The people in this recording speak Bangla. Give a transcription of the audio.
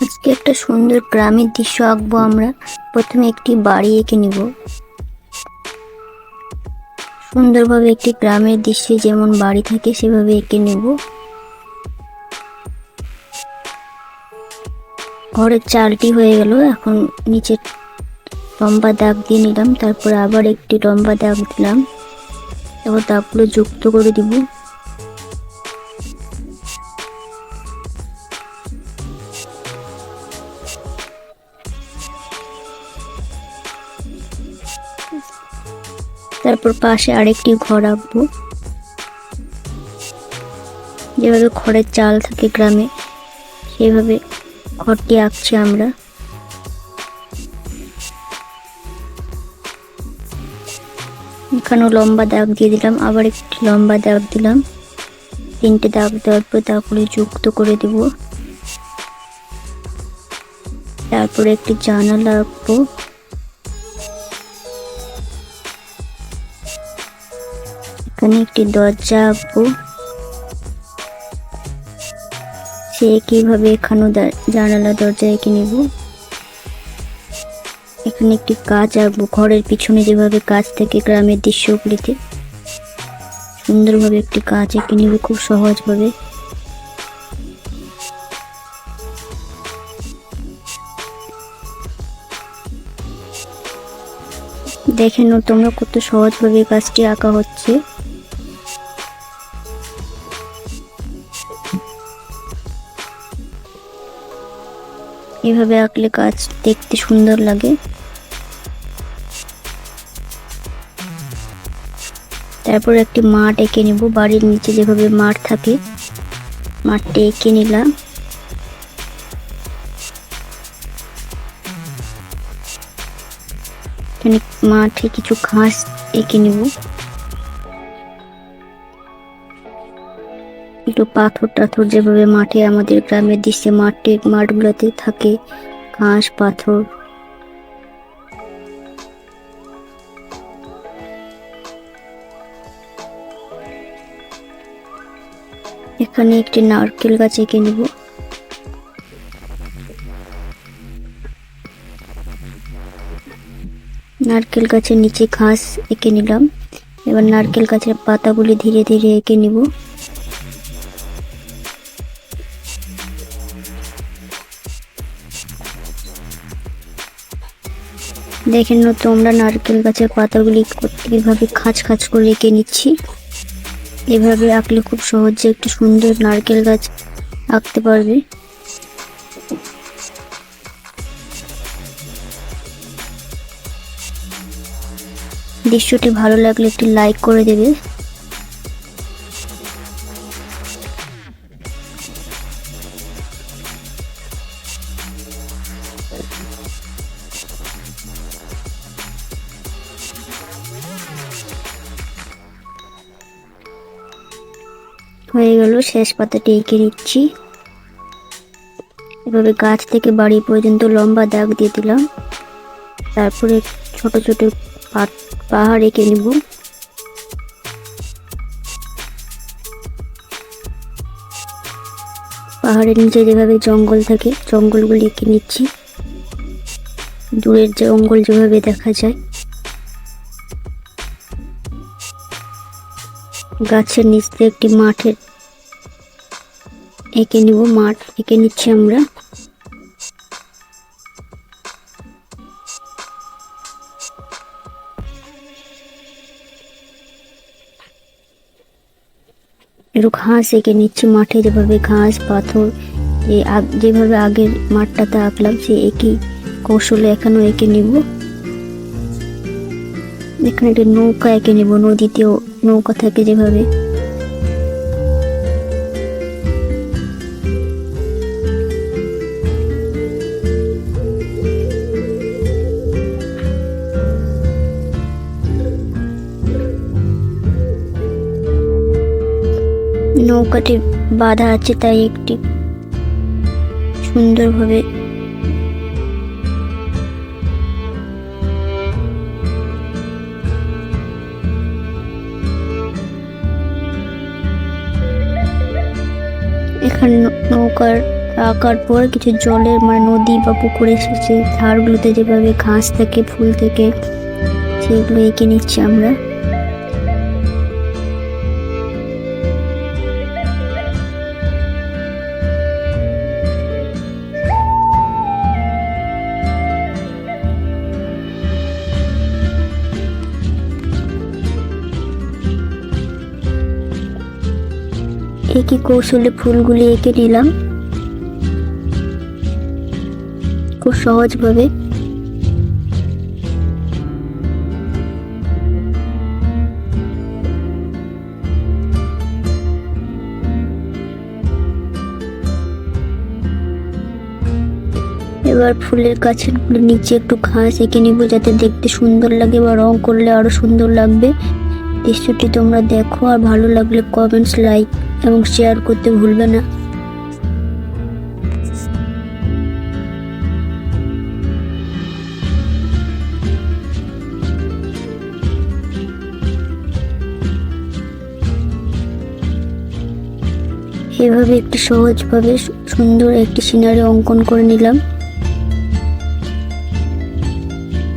আজকে একটা সুন্দর গ্রামের দৃশ্য আঁকবো আমরা। প্রথমে একটি বাড়ি এঁকে নিব। সুন্দরভাবে একটি গ্রামের দৃশ্যে যেমন বাড়ি থাকে সেভাবে এঁকে নেব। ঘরের চালটি হয়ে গেল, এখন নিচে লম্বা দাগ দিয়ে নিলাম, তারপরে আবার একটি লম্বা দাগ দিলাম, তারপর দাগগুলো যুক্ত করে দিব। তারপর পাশে আরেকটি ঘর আঁকবো। যেভাবে খড়ের চাল থাকে গ্রামে সেভাবে ঘরটি আঁকছি আমরা। এখানেও লম্বা দাগ দিয়ে দিলাম, আবার একটি লম্বা দাগ দিলাম। তিনটে দাগ দেওয়ার পর তারপরে যুক্ত করে দেব। তারপরে একটি জানালা আঁকবো। এখানে একটি দরজা আঁকবো। সে একইভাবে এখানেও জানালা দরজা এঁকে নেব। এখানে একটি কাঁচ আঁকবো। ঘরের পিছনে যেভাবে কাঁচ থেকে গ্রামের দৃশ্যগুলিতে সুন্দরভাবে একটি কাঁচ এঁকে নেব খুব সহজভাবে। দেখে নাও তোমরা কত সহজভাবে কাজটি আঁকা হচ্ছে। এভাবে আঁকলে কাজ দেখতে সুন্দর লাগে। তারপর একটি মাঠ এঁকে নেব। বাড়ির নিচে যেভাবে মাঠ থাকে মাঠটি এঁকে নিলাম। এখানে মাঠে কিছু ঘাস এঁকে নেব। একটু পাথর টাথর যেভাবে মাঠে আমাদের গ্রামের দৃশ্যে মাঠগুলোতে থাকে ঘাস পাথর। এখানে একটি নারকেল গাছ এঁকে নেব। নারকেল গাছের নিচে ঘাস এঁকে নিলাম। এবার নারকেল গাছের পাতাগুলি ধীরে ধীরে এঁকে নিব। দেখেন না তোমরা নারকেল গাছের পাতাগুলি কিভাবে খাঁজ খাঁজ করে এঁকে নিচ্ছি। এভাবে আঁকলে খুব সহজে একটি সুন্দর নারকেল গাছ আঁকতে পারবে। দৃশ্যটি ভালো লাগলে একটি লাইক করে দেবে। হয়ে গেল, শেষ পাতাটি এঁকে নিচ্ছি। এভাবে গাছ থেকে বাড়ি পর্যন্ত লম্বা দাগ দিয়ে দিলাম। তারপরে ছোট ছোট পাহাড় এঁকে নিব। পাহাড়ের নিচে যেভাবে জঙ্গল থাকে জঙ্গলগুলি এঁকে নিচ্ছি। দূরের জঙ্গল যেভাবে দেখা যায়। গাছের নিচ দিয়ে একটি মাঠের এঁকে নিব। মাঠ এঁকে নিচ্ছি আমরা। একটু ঘাস এঁকে নিচ্ছি মাঠে, যেভাবে ঘাস পাথর যেভাবে আগের মাঠটাতে আঁকলাম সে একই কৌশলে এখানেও এঁকে নিব। এখানে একটা নৌকা এঁকে নিব। নদীতেও নৌকা থাকে যেভাবে। নৌকাটি বাঁধা আছে তাই একটি সুন্দরভাবে এখানে নৌকার আঁকার পর কিছু জলের নদী বা পুকুরের সেই ধারগুলোতে যেভাবে ঘাস থাকে, ফুল থেকে, সেগুলো এঁকে নিচ্ছি আমরা। একই কৌশলে ফুলগুলি এঁকে নিলাম খুব সহজভাবে। এবার ফুলের গাছের নিচে একটু ঘাস এঁকে নিব, যাতে দেখতে সুন্দর লাগে বা রং করলে আরো সুন্দর লাগবে। দৃশ্যটি তোমরা দেখো, আর ভালো লাগলে কমেন্টস, লাইক এবং শেয়ার করতে ভুলবে না। এভাবে একটি সহজভাবে সুন্দর একটি সিনারি অঙ্কন করে নিলাম।